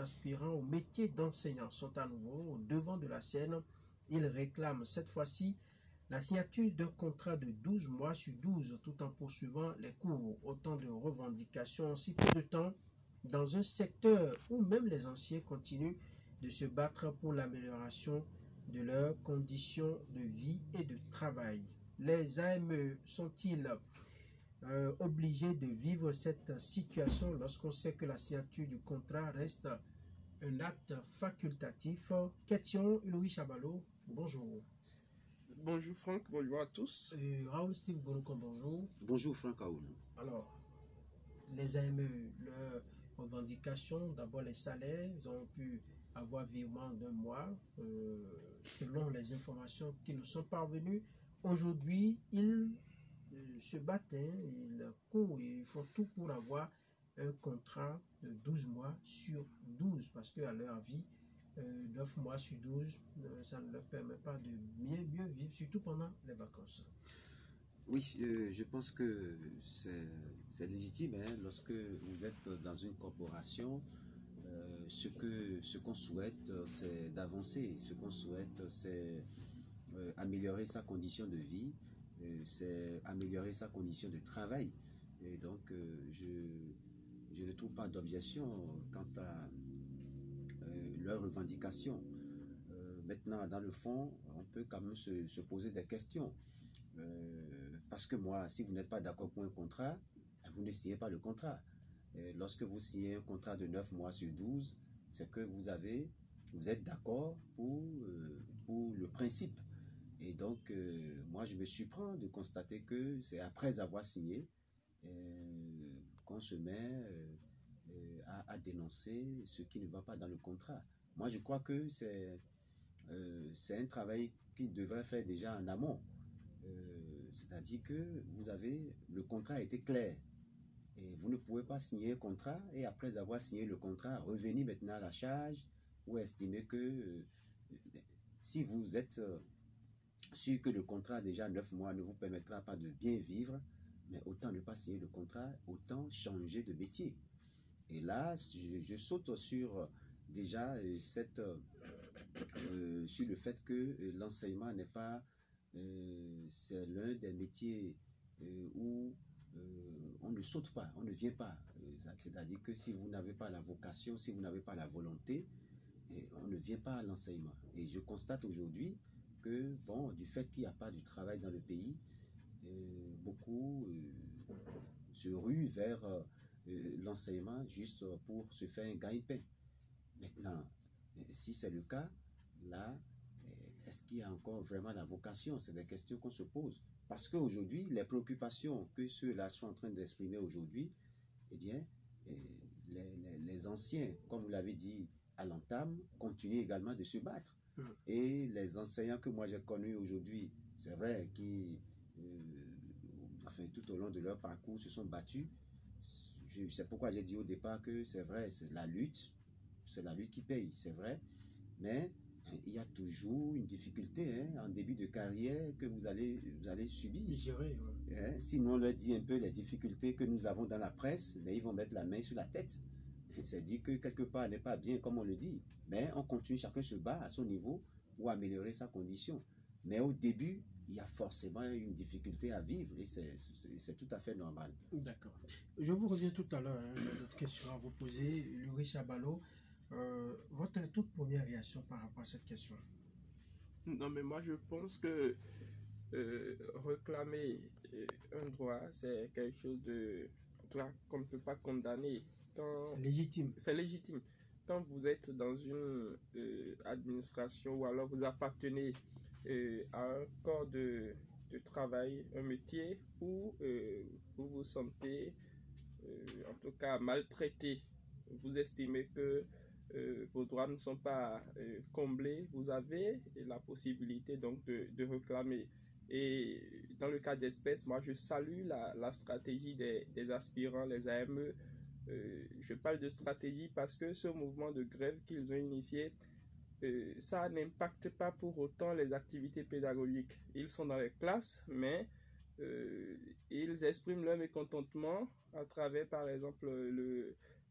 aspirants au métier d'enseignant sont à nouveau au devant de la scène. Ils réclament cette fois-ci la signature d'un contrat de 12 mois sur 12 tout en poursuivant les cours. Autant de revendications en si peu de temps dans un secteur où même les anciens continuent de se battre pour l'amélioration de leurs conditions de vie et de travail. Les AME sont-ils obligés de vivre cette situation lorsqu'on sait que la signature du contrat reste un acte facultatif? Question Louis Chabalo, bonjour. Bonjour Franck, bonjour à tous. Raoul Steve Bonoko, bonjour. Bonjour Franck Aoun. Alors, les AME, leurs revendications, d'abord les salaires, ils ont pu avoir virement d'un mois, selon les informations qui nous sont parvenues. Aujourd'hui, ils se battent, ils courent, ils font tout pour avoir un contrat de 12 mois sur 12, parce qu'à leur avis, 9 mois sur 12, ça ne leur permet pas de mieux vivre, surtout pendant les vacances. Oui, je pense que c'est légitime, lorsque vous êtes dans une corporation, ce qu'on souhaite, c'est d'avancer. Ce qu'on souhaite, c'est améliorer sa condition de vie, c'est améliorer sa condition de travail. Et donc, je ne trouve pas d'objection quant à leurs revendications. Maintenant, dans le fond, on peut quand même se poser des questions. Parce que moi, si vous n'êtes pas d'accord pour un contrat, vous ne signez pas le contrat. Lorsque vous signez un contrat de 9 mois sur 12, c'est que vous êtes d'accord pour le principe. Et donc, moi, je me surprends de constater que c'est après avoir signé qu'on se met à dénoncer ce qui ne va pas dans le contrat. Moi, je crois que c'est un travail qui devrait faire déjà en amont. C'est-à-dire que le contrat a été clair. Et vous ne pouvez pas signer un contrat et après avoir signé le contrat, revenir maintenant à la charge ou estimer que si vous êtes sûr que le contrat déjà 9 mois ne vous permettra pas de bien vivre, mais autant ne pas signer le contrat, autant changer de métier. Et là, je saute sur déjà sur le fait que l'enseignement n'est pas, c'est l'un des métiers où on ne saute pas, on ne vient pas. C'est-à-dire que si vous n'avez pas la vocation, si vous n'avez pas la volonté, on ne vient pas à l'enseignement. Et je constate aujourd'hui que, bon, du fait qu'il n'y a pas de travail dans le pays, beaucoup se ruent vers l'enseignement juste pour se faire un gagne-pain. Maintenant, si c'est le cas, là, est-ce qu'il y a encore vraiment la vocation? C'est des questions qu'on se pose. Parce qu'aujourd'hui, les préoccupations que ceux-là sont en train d'exprimer aujourd'hui, eh bien, les anciens, comme vous l'avez dit à l'entame, continuent également de se battre. Et les enseignants que moi j'ai connus aujourd'hui, c'est vrai, qui, enfin, tout au long de leur parcours, se sont battus. C'est pourquoi j'ai dit au départ que c'est vrai, c'est la lutte qui paye, c'est vrai. Mais il y a toujours une difficulté en début de carrière que vous allez subir. Gérer, ouais. Sinon on leur dit un peu les difficultés que nous avons dans la presse, mais ils vont mettre la main sur la tête. C'est dit que quelque part n'est pas bien comme on le dit, mais on continue, chacun se bat à son niveau pour améliorer sa condition. Mais au début, il y a forcément une difficulté à vivre et c'est tout à fait normal. D'accord. Je vous reviens tout à l'heure, j'ai d'autres questions à vous poser. Louis Chabalo, votre toute première réaction par rapport à cette question? Non, mais moi je pense que réclamer un droit, c'est quelque chose qu'on ne peut pas condamner. C'est légitime. C'est légitime. Quand vous êtes dans une administration ou alors vous appartenez à un corps de travail, un métier où vous vous sentez en tout cas maltraité, vous estimez que vos droits ne sont pas comblés, vous avez la possibilité donc de réclamer. Et dans le cas d'espèce, moi je salue la stratégie des aspirants, les AME. Je parle de stratégie parce que ce mouvement de grève qu'ils ont initié, ça n'impacte pas pour autant les activités pédagogiques. Ils sont dans les classes, mais ils expriment leur mécontentement à travers, par exemple,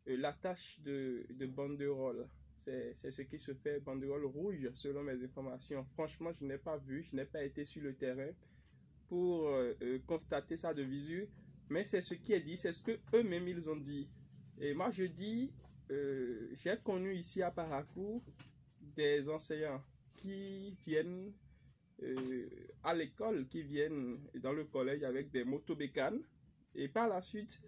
la tâche de banderole. C'est ce qui se fait, banderole rouge, selon mes informations. Franchement, je n'ai pas vu, je n'ai pas été sur le terrain pour constater ça de visu, mais c'est ce qui est dit, c'est ce que eux-mêmes ils ont dit. Et moi je dis, j'ai connu ici à Parakou des enseignants qui viennent à l'école, qui viennent dans le collège avec des motobécanes, et par la suite,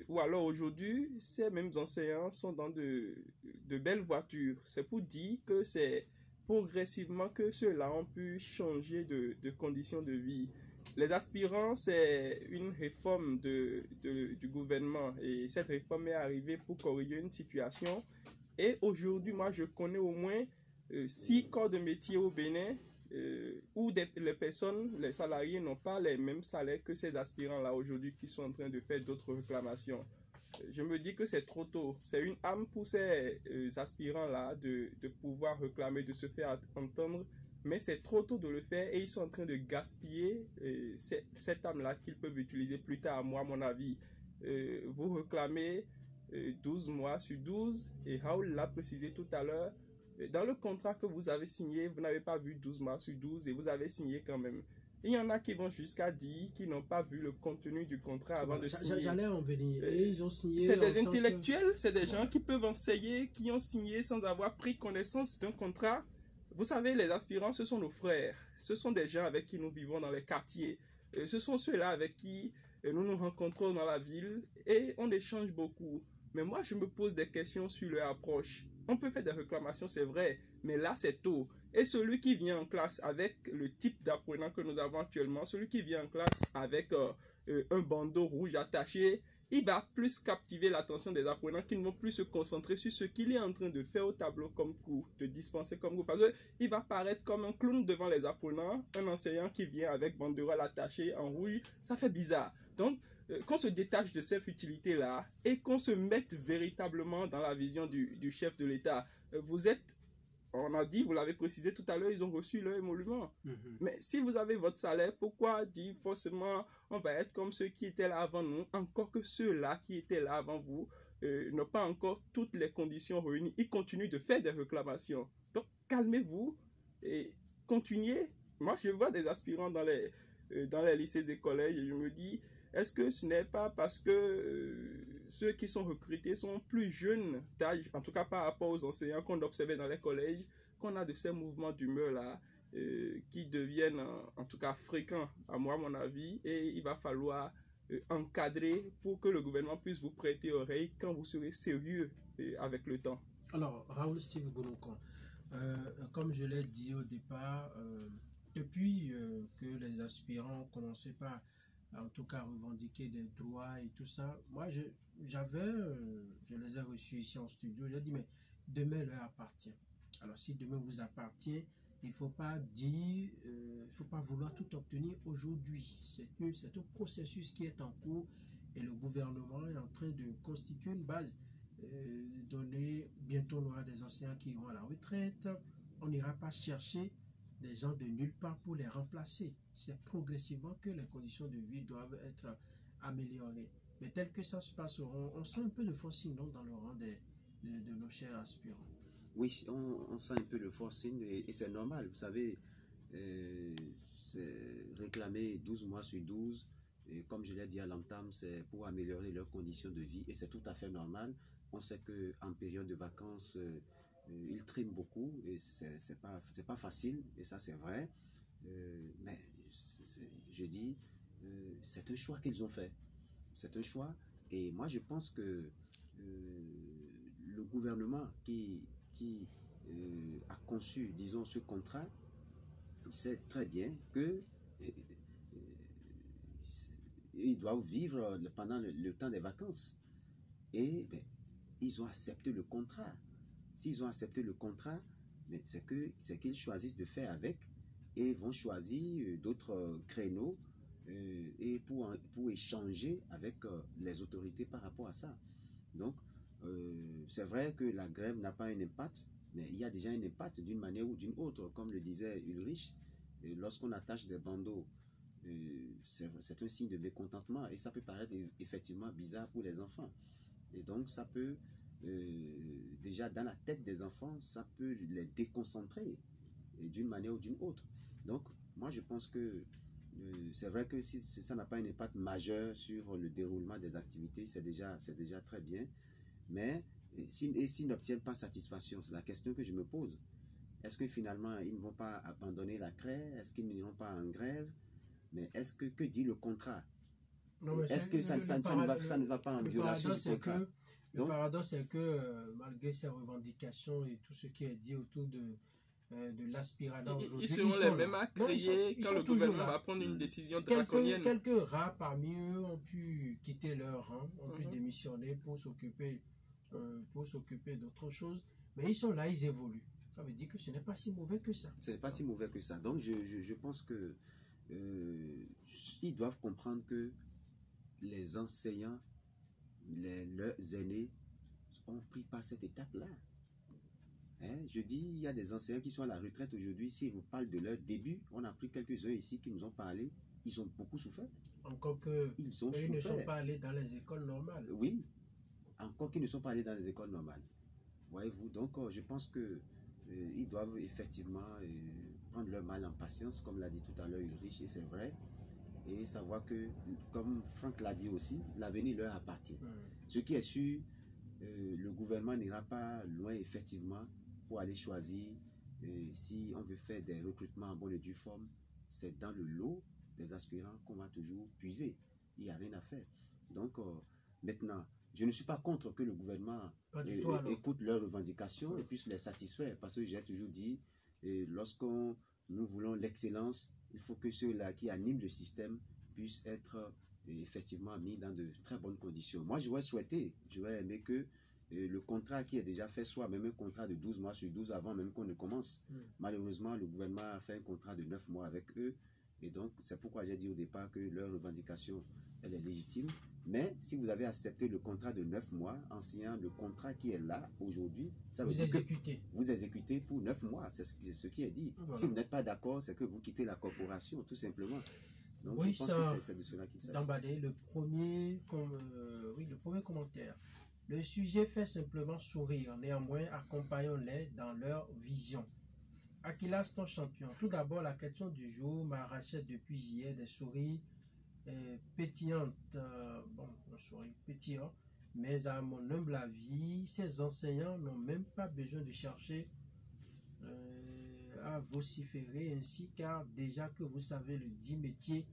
ou alors aujourd'hui, ces mêmes enseignants sont dans de belles voitures. C'est pour dire que c'est progressivement que ceux-là ont pu changer de conditions de vie. Les aspirants, c'est une réforme du gouvernement, et cette réforme est arrivée pour corriger une situation. Et aujourd'hui, moi, je connais au moins 6 corps de métier au Bénin où les personnes, les salariés n'ont pas les mêmes salaires que ces aspirants-là aujourd'hui qui sont en train de faire d'autres réclamations. Je me dis que c'est trop tôt. C'est une âme pour ces aspirants-là de pouvoir réclamer, de se faire entendre, mais c'est trop tôt de le faire et ils sont en train de gaspiller cette âme-là qu'ils peuvent utiliser plus tard. Moi, à mon avis, vous réclamez 12 mois sur 12 et Raoul l'a précisé tout à l'heure. Dans le contrat que vous avez signé, vous n'avez pas vu 12 mois sur 12 et vous avez signé quand même. Il y en a qui vont jusqu'à dire qu'ils n'ont pas vu le contenu du contrat avant de signer. J'allais en venir. Et ils ont signé. C'est des intellectuels, c'est des gens qui peuvent enseigner, qui ont signé sans avoir pris connaissance d'un contrat. Vous savez, les aspirants, ce sont nos frères. Ce sont des gens avec qui nous vivons dans les quartiers. Ce sont ceux-là avec qui nous nous rencontrons dans la ville et on échange beaucoup. Mais moi, je me pose des questions sur leur approche. On peut faire des réclamations, c'est vrai, mais là, c'est tôt. Et celui qui vient en classe avec le type d'apprenant que nous avons actuellement, celui qui vient en classe avec un bandeau rouge attaché, il va plus captiver l'attention des apprenants qui ne vont plus se concentrer sur ce qu'il est en train de faire au tableau comme cours, de dispenser comme cours. Parce qu'il va paraître comme un clown devant les apprenants, un enseignant qui vient avec banderole attachée en rouge, ça fait bizarre. Donc, qu'on se détache de cette utilité-là et qu'on se mette véritablement dans la vision du chef de l'État. Vous êtes, on a dit, vous l'avez précisé tout à l'heure, ils ont reçu leur émolument. Mais si vous avez votre salaire, pourquoi dire forcément on va être comme ceux qui étaient là avant nous, encore que ceux-là qui étaient là avant vous n'ont pas encore toutes les conditions réunies. Ils continuent de faire des réclamations. Donc calmez-vous et continuez. Moi, je vois des aspirants dans les lycées et collèges et je me dis, est-ce que ce n'est pas parce que ceux qui sont recrutés sont plus jeunes d'âge, en tout cas par rapport aux enseignants qu'on observait dans les collèges, qu'on a de ces mouvements d'humeur-là qui deviennent en tout cas fréquents, à moi, à mon avis, et il va falloir encadrer pour que le gouvernement puisse vous prêter oreille quand vous serez sérieux avec le temps. Alors, Raoul Steve Gonokon, comme je l'ai dit au départ, depuis que les aspirants ont commencé par en tout cas revendiquer des droits et tout ça. Moi, je les ai reçus ici en studio, j'ai dit, mais demain leur appartient. Alors, si demain vous appartient, il ne faut pas dire, il faut pas vouloir tout obtenir aujourd'hui. C'est un processus qui est en cours et le gouvernement est en train de constituer une base. Bientôt on aura des enseignants qui iront à la retraite. On n'ira pas chercher des gens de nulle part pour les remplacer. C'est progressivement que les conditions de vie doivent être améliorées. Mais tel que ça se passe, on sent un peu de forcing dans le rang de nos chers aspirants. Oui, on sent un peu le forcing et c'est normal. Vous savez, réclamer 12 mois sur 12, et comme je l'ai dit à l'entame, c'est pour améliorer leurs conditions de vie et c'est tout à fait normal. On sait qu'en période de vacances, ils triment beaucoup et c'est pas facile et ça c'est vrai. Mais je dis, c'est un choix qu'ils ont fait. C'est un choix et moi je pense que le gouvernement qui a conçu, disons, ce contrat, sait très bien que ils doivent vivre pendant le temps des vacances. Et ils ont accepté le contrat. S'ils ont accepté le contrat, c'est qu'ils choisissent de faire avec et vont choisir d'autres créneaux et pour échanger avec les autorités par rapport à ça. Donc, c'est vrai que la grève n'a pas un impact, mais il y a déjà un impact d'une manière ou d'une autre. Comme le disait Ulrich, lorsqu'on attache des bandeaux, c'est un signe de mécontentement et ça peut paraître effectivement bizarre pour les enfants. Et donc, ça peut, déjà dans la tête des enfants, ça peut les déconcentrer d'une manière ou d'une autre. Donc, moi, je pense que c'est vrai que si ça n'a pas un impact majeur sur le déroulement des activités, c'est déjà très bien. Mais s'ils n'obtiennent pas satisfaction, c'est la question que je me pose. Est-ce que finalement, ils ne vont pas abandonner la craie? Est-ce qu'ils n'iront pas en grève? Mais que dit le contrat? Est-ce que ça ne va pas en violation du contrat? Le paradoxe, c'est que malgré ces revendications et tout ce qui est dit autour de l'aspirada aujourd'hui, ils seront les mêmes à crier quand le gouvernement va prendre une décision draconienne. Quelques rares parmi eux ont pu quitter leur rang, ont pu démissionner pour s'occuper d'autre chose, mais ils sont là, ils évoluent. Ça veut dire que ce n'est pas si mauvais que ça. Ce n'est pas si mauvais que ça. Donc je pense que ils doivent comprendre que les enseignants, leurs aînés ont pris par cette étape-là. Hein? Je dis, il y a des enseignants qui sont à la retraite aujourd'hui. S'ils vous parlent de leur début, on a pris quelques-uns ici qui nous ont parlé. Ils ont beaucoup souffert. Encore que ils ne sont pas allés dans les écoles normales. Oui, encore qu'ils ne sont pas allés dans les écoles normales. Voyez-vous, donc je pense que ils doivent effectivement prendre leur mal en patience, comme l'a dit tout à l'heure Ulrich, et c'est vrai, et savoir que, comme Franck l'a dit aussi, l'avenir leur appartient. Ce qui est sûr, le gouvernement n'ira pas loin effectivement pour aller choisir si on veut faire des recrutements en bonne et due forme. C'est dans le lot des aspirants qu'on va toujours puiser. Il n'y a rien à faire. Donc maintenant, je ne suis pas contre que le gouvernement écoute leurs revendications et puisse les satisfaire, parce que j'ai toujours dit, lorsque nous voulons l'excellence, il faut que ceux-là qui animent le système puissent être effectivement mis dans de très bonnes conditions. Moi, j'aurais aimé que le contrat qui est déjà fait soit même un contrat de 12 mois sur 12 avant même qu'on ne commence. Malheureusement, le gouvernement a fait un contrat de 9 mois avec eux, et donc c'est pourquoi j'ai dit au départ que leur revendication, elle est légitime. Mais si vous avez accepté le contrat de 9 mois en signant le contrat qui est là aujourd'hui, ça veut dire que vous exécutez pour 9 mois, c'est ce qui est dit. Voilà. Si vous n'êtes pas d'accord, c'est que vous quittez la corporation, tout simplement. Donc oui, je pense que c'est de cela qu'il s'agit. D'emballer le premier commentaire. Le sujet fait simplement sourire, néanmoins accompagnons-les dans leur vision. Aquilas, ton champion. Tout d'abord, la question du jour m'arrachait depuis hier des souris pétillantes, un sourire pétillant, mais à mon humble avis, ces enseignants n'ont même pas besoin de chercher à vociférer ainsi, car déjà que vous savez, le dit métier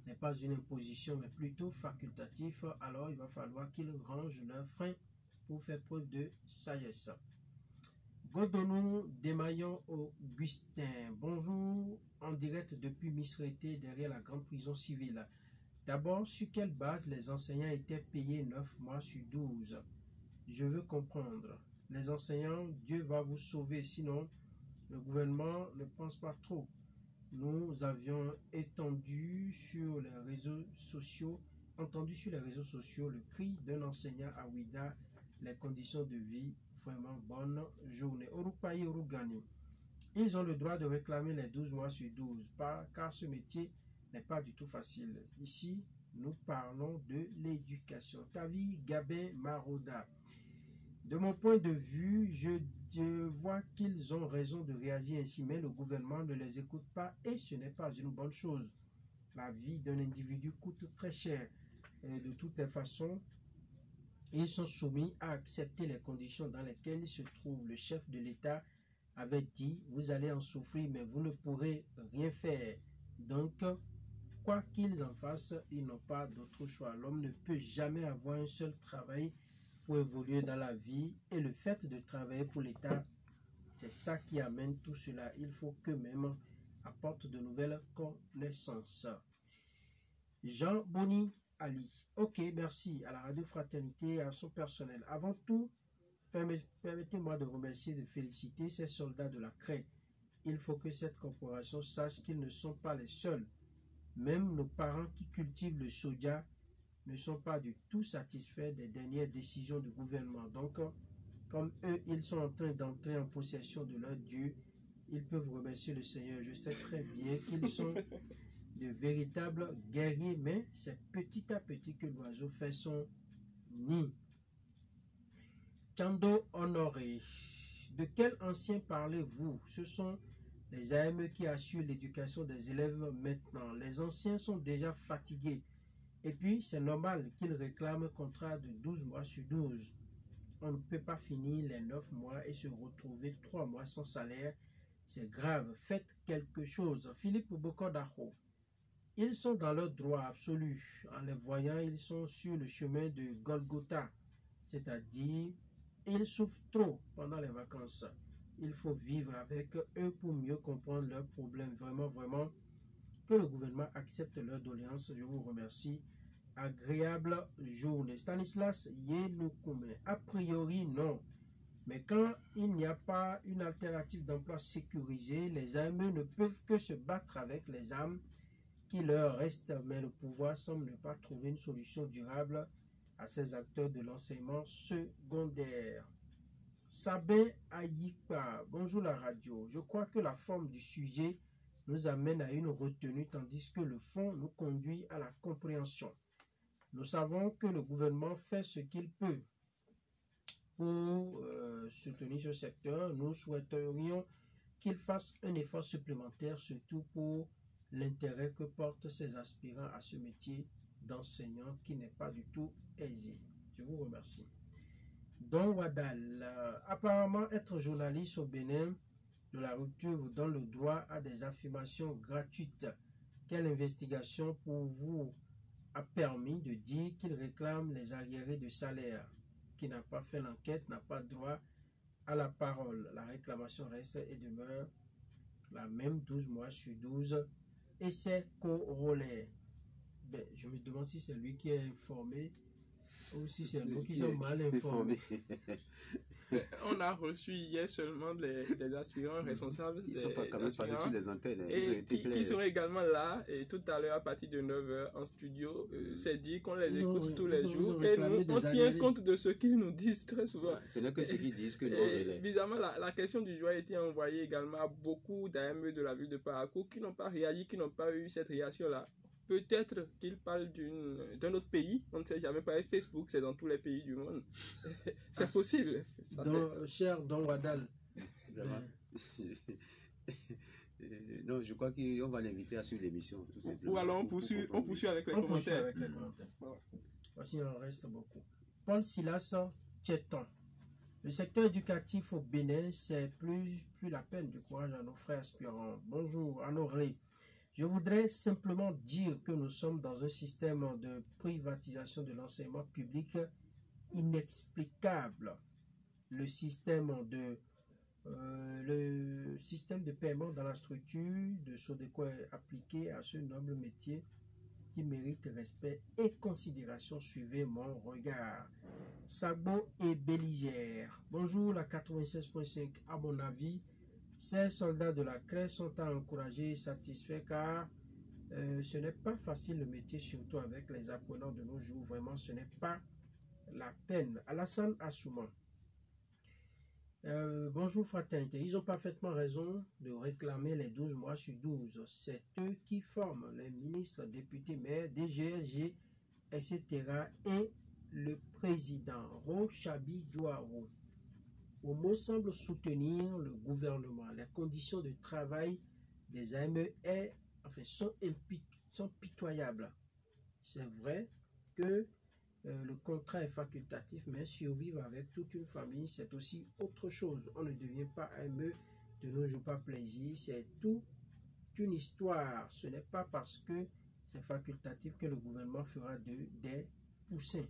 n'est pas une imposition, mais plutôt facultatif, alors il va falloir qu'ils rangent leurs freins pour faire preuve de sagesse. Godonou Desmaillons Augustin, bonjour, en direct depuis Misrété, derrière la grande prison civile. D'abord, sur quelle base les enseignants étaient payés 9 mois sur 12? Je veux comprendre. Les enseignants, Dieu va vous sauver, sinon le gouvernement ne pense pas trop. Nous avions entendu sur les réseaux sociaux le cri d'un enseignant à Ouida, les conditions de vie, vraiment bonne journée. Orupayi Orugani. Ils ont le droit de réclamer les 12 mois sur 12, car ce métier n'est pas du tout facile. Ici, nous parlons de l'éducation. Tavi Gabin Maroda. De mon point de vue, je vois qu'ils ont raison de réagir ainsi, mais le gouvernement ne les écoute pas et ce n'est pas une bonne chose. La vie d'un individu coûte très cher. Et de toutes les façons, ils sont soumis à accepter les conditions dans lesquelles ils se trouvent. Le chef de l'État avait dit, vous allez en souffrir, mais vous ne pourrez rien faire. Donc, quoi qu'ils en fassent, ils n'ont pas d'autre choix. L'homme ne peut jamais avoir un seul travail pour évoluer dans la vie, et le fait de travailler pour l'État, c'est ça qui amène tout cela. Il faut qu'eux-mêmes apportent de nouvelles connaissances. Jean Boni Ali. Ok, merci à la Radio Fraternité et à son personnel. Avant tout, permettez-moi de remercier et de féliciter ces soldats de la CRE. Il faut que cette corporation sache qu'ils ne sont pas les seuls. Même nos parents qui cultivent le soja ne sont pas du tout satisfaits des dernières décisions du gouvernement. Donc, comme eux, ils sont en train d'entrer en possession de leur Dieu, ils peuvent remercier le Seigneur. Je sais très bien qu'ils sont de véritables guerriers, mais c'est petit à petit que l'oiseau fait son nid. Chando Honoré, de quel ancien parlez-vous? Ce sont les AME qui assurent l'éducation des élèves maintenant. Les anciens sont déjà fatigués. Et puis, c'est normal qu'ils réclament un contrat de 12 mois sur 12. On ne peut pas finir les 9 mois et se retrouver 3 mois sans salaire. C'est grave. Faites quelque chose. Philippe Bokodaro. Ils sont dans leur droit absolu. En les voyant, ils sont sur le chemin de Golgotha. C'est-à-dire, ils souffrent trop pendant les vacances. Il faut vivre avec eux pour mieux comprendre leurs problèmes. Vraiment, vraiment, que le gouvernement accepte leurs doléances. Je vous remercie. Agréable journée. Stanislas Yenoukoumé. A priori, non. Mais quand il n'y a pas une alternative d'emploi sécurisée, les AME ne peuvent que se battre avec les armes qui leur restent. Mais le pouvoir semble ne pas trouver une solution durable à ces acteurs de l'enseignement secondaire. Sabin Ayikpa, bonjour la radio. Je crois que la forme du sujet nous amène à une retenue tandis que le fond nous conduit à la compréhension. Nous savons que le gouvernement fait ce qu'il peut pour soutenir ce secteur. Nous souhaiterions qu'il fasse un effort supplémentaire, surtout pour l'intérêt que portent ces aspirants à ce métier d'enseignant qui n'est pas du tout aisé. Je vous remercie. Don Wadal, apparemment être journaliste au Bénin de la rupture vous donne le droit à des affirmations gratuites. Quelle investigation pour vous a permis de dire qu'il réclame les arriérés de salaire? Qui n'a pas fait l'enquête n'a pas droit à la parole. La réclamation reste et demeure la même 12 mois sur 12 et c'est corollaire. Ben, je me demande si c'est lui qui est informé ou si c'est nous qui sommes mal informés. On a reçu hier seulement des aspirants responsables. Ils ne sont pas quand même passés sur les antennes. Et qui sont également là et tout à l'heure à partir de 9h en studio. C'est dit qu'on les écoute tous les jours. Et nous, on tient compte de ce qu'ils nous disent très souvent. Ce n'est que ce qu'ils disent que nous. Bizarrement, la question du jour a été envoyée également à beaucoup d'AME de la ville de Parakou qui n'ont pas réagi, qui n'ont pas eu cette réaction-là. Peut-être qu'ils parlent d'un autre pays, on ne sait jamais, pas Facebook, c'est dans tous les pays du monde. C'est possible. Ça, cher Don Wadal. Non, je crois qu'on va l'inviter à suivre l'émission, tout simplement. Ou alors on poursuit avec les commentaires. Voici, il en reste beaucoup. Paul Silas Tcheton. Le secteur éducatif au Bénin, c'est plus la peine. Du courage à nos frères aspirants. Bonjour, Honoré. Je voudrais simplement dire que nous sommes dans un système de privatisation de l'enseignement public inexplicable. Le système de paiement dans la structure de Sodeco est appliqué à ce noble métier qui mérite respect et considération. Suivez mon regard. Sagbo et Bélisère. Bonjour la 96.5. À mon avis, ces soldats de la CRE sont à encourager et satisfaits car ce n'est pas facile le métier, surtout avec les apprenants de nos jours. Vraiment, ce n'est pas la peine. Alassane Assouman. Bonjour fraternité. Ils ont parfaitement raison de réclamer les 12 mois sur 12. C'est eux qui forment les ministres, députés, maires, DGSG, etc. et le président Rochabi Douaro. Omo semble soutenir le gouvernement. Les conditions de travail des AME sont pitoyables. C'est vrai que le contrat est facultatif, mais survivre avec toute une famille, c'est aussi autre chose. On ne devient pas AME de nos jours pas plaisir. C'est toute une histoire. Ce n'est pas parce que c'est facultatif que le gouvernement fera des poussins.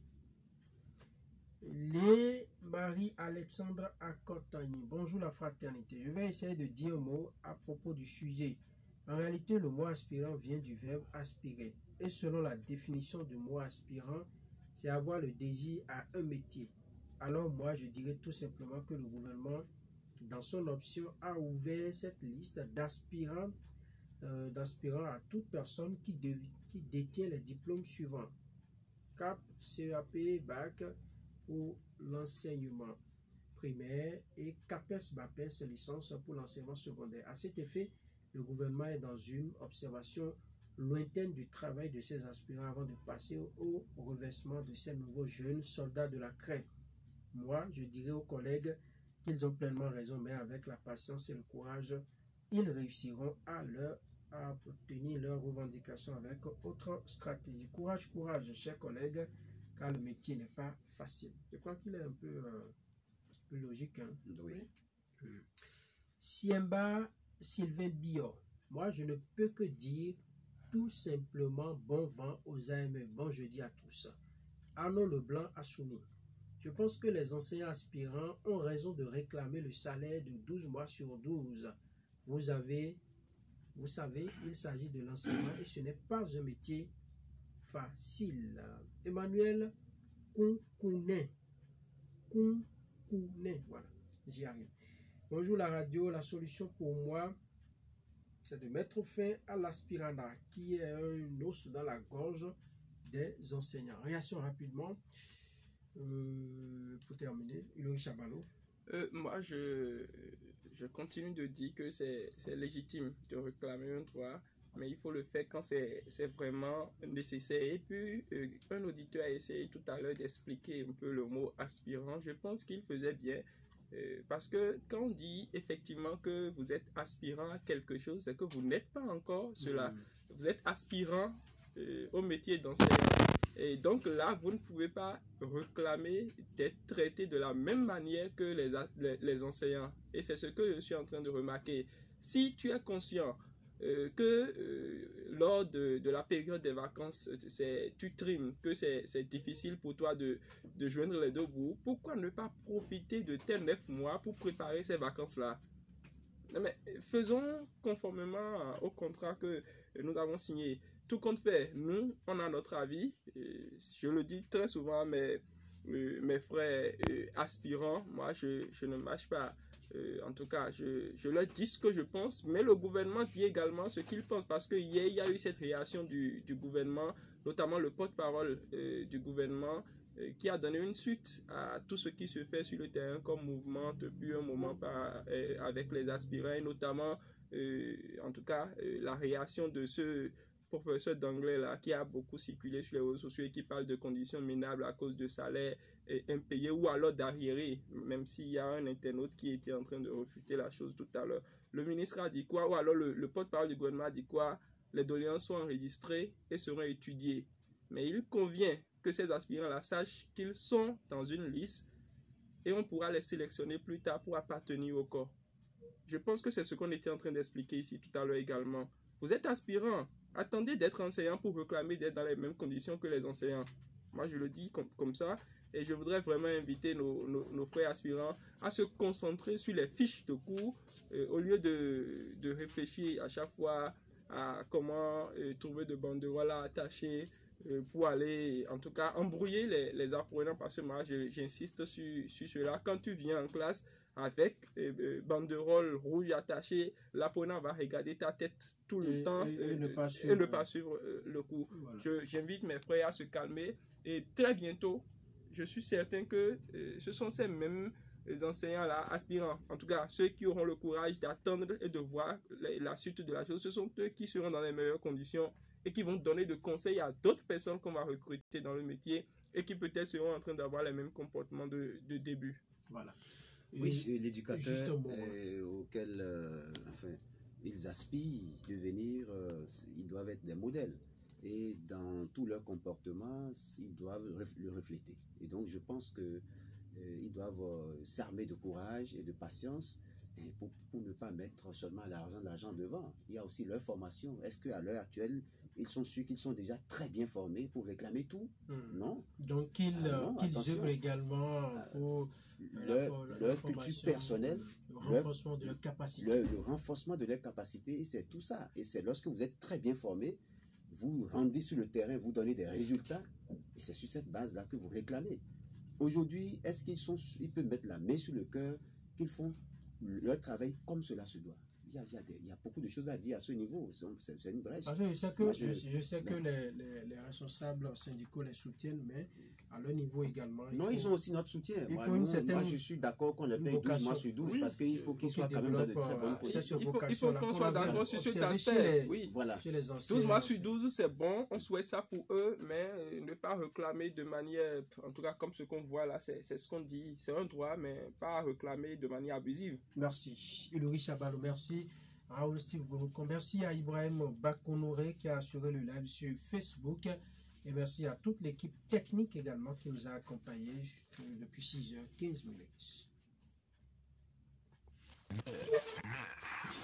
Les Marie-Alexandre Akotani. Bonjour la fraternité. Je vais essayer de dire un mot à propos du sujet. En réalité, le mot aspirant vient du verbe aspirer. Et selon la définition du mot aspirant, c'est avoir le désir à un métier. Alors moi, je dirais tout simplement que le gouvernement, dans son option, a ouvert cette liste d'aspirants à toute personne qui détient les diplômes suivants. CAP, CAP, BAC, pour l'enseignement primaire et CAPES-BAPES, licence pour l'enseignement secondaire. À cet effet, le gouvernement est dans une observation lointaine du travail de ces aspirants avant de passer au reversement de ces nouveaux jeunes soldats de la CRE. moi, je dirais aux collègues qu'ils ont pleinement raison, mais avec la patience et le courage, ils réussiront à obtenir leurs revendications avec autre stratégie. Courage, courage, chers collègues, car le métier n'est pas facile. Je crois qu'il est un peu logique. Hein? Oui. Siemba Sylvain Biot, moi je ne peux que dire tout simplement bon vent aux AME. Bon jeudi à tous. Arnaud Leblanc a soumis. Je pense que les enseignants aspirants ont raison de réclamer le salaire de 12 mois sur 12. Vous savez, il s'agit de l'enseignement et ce n'est pas un métier facile. Emmanuel Koukounen, voilà, j'y arrive. Bonjour la radio, la solution pour moi, c'est de mettre fin à l'aspirana, qui est un os dans la gorge des enseignants. Réaction rapidement, pour terminer, Ilori Chabalo. Moi, je continue de dire que c'est légitime de réclamer un droit, mais il faut le faire quand c'est vraiment nécessaire. Et puis, un auditeur a essayé tout à l'heure d'expliquer un peu le mot aspirant. Je pense qu'il faisait bien. Parce que quand on dit effectivement que vous êtes aspirant à quelque chose, c'est que vous n'êtes pas encore cela. Vous êtes aspirant au métier d'enseignant. Et donc là, vous ne pouvez pas réclamer d'être traité de la même manière que les enseignants. Et c'est ce que je suis en train de remarquer. Si tu es conscient que lors de la période des vacances, tu trimes, que c'est difficile pour toi de joindre les deux bouts, pourquoi ne pas profiter de tes 9 mois pour préparer ces vacances-là? Mais faisons conformément au contrat que nous avons signé. Tout compte fait, nous, on a notre avis. Je le dis très souvent à mes frères aspirants. Moi, je ne mâche pas. En tout cas, je leur dis ce que je pense, mais le gouvernement dit également ce qu'il pense, parce que hier, il y a eu cette réaction du gouvernement, notamment le porte-parole du gouvernement, qui a donné une suite à tout ce qui se fait sur le terrain comme mouvement depuis un moment avec les aspirants, et notamment, en tout cas, la réaction de ce professeur d'anglais là qui a beaucoup circulé sur les réseaux sociaux et qui parle de conditions minables à cause de salaires impayés ou alors d'arriérés, même s'il y a un internaute qui était en train de refuter la chose tout à l'heure. Le ministre a dit quoi? Ou alors le porte-parole du gouvernement a dit quoi? Les doléances sont enregistrées et seront étudiées. Mais il convient que ces aspirants-là sachent qu'ils sont dans une liste et on pourra les sélectionner plus tard pour appartenir au corps. Je pense que c'est ce qu'on était en train d'expliquer ici tout à l'heure également. Vous êtes aspirant, attendez d'être enseignant pour réclamer d'être dans les mêmes conditions que les enseignants. Moi, je le dis comme ça. Et je voudrais vraiment inviter nos frères aspirants à se concentrer sur les fiches de cours au lieu de réfléchir à chaque fois à comment trouver de banderoles à attacher pour aller, en tout cas, embrouiller les apprenants. Parce que moi, j'insiste sur cela. Quand tu viens en classe avec banderole rouge attachée, l'apprenant va regarder ta tête tout le temps et ne pas suivre le cours. Voilà. J'invite mes frères à se calmer et très bientôt, je suis certain que ce sont ces mêmes enseignants-là, aspirants, en tout cas ceux qui auront le courage d'attendre et de voir la suite de la chose, ce sont eux qui seront dans les meilleures conditions et qui vont donner de conseils à d'autres personnes qu'on va recruter dans le métier et qui peut-être seront en train d'avoir les mêmes comportements de début. Voilà. Oui, l'éducateur auquel enfin, ils aspirent de devenir, ils doivent être des modèles. Et dans tout leur comportement, ils doivent le refléter. Et donc, je pense qu'ils doivent s'armer de courage et de patience pour ne pas mettre seulement l'argent devant. Il y a aussi leur formation. Est-ce qu'à l'heure actuelle, ils sont sûrs qu'ils sont déjà très bien formés pour réclamer tout? Non. Donc, qu'ils œuvrent également pour leur culture personnelle, le renforcement de leur capacité. Le renforcement de leur capacité, c'est tout ça. Et c'est lorsque vous êtes très bien formé, vous rendez sur le terrain, vous donnez des résultats, et c'est sur cette base-là que vous réclamez. Aujourd'hui, est-ce qu'ils peuvent mettre la main sur le cœur, qu'ils font leur travail comme cela se doit? il y a beaucoup de choses à dire à ce niveau. C'est une brèche. Parce que je sais que, Moi, je sais que les responsables syndicaux les soutiennent, mais à leur niveau également. Non, ils ont aussi notre soutien. Il Moi, faut une certaine je suis d'accord qu'on le paye 12 mois sur 12 Oui. parce qu'il faut qu'ils soient quand même dans de très bonnes positions. Il faut qu'on soit d'accord sur cet aspect. Oui. Voilà. Chez les anciens, 12 mois sur 12, c'est bon, on souhaite ça pour eux, mais ne pas réclamer de manière, en tout cas comme ce qu'on voit là, c'est ce qu'on dit, c'est un droit, mais pas réclamer de manière abusive. Merci. Uluri Chabalo, merci. Raoul Steve Gourouko, merci à Ibrahim Bakonouré qui a assuré le live sur Facebook. Et merci à toute l'équipe technique également qui nous a accompagnés depuis 6h15.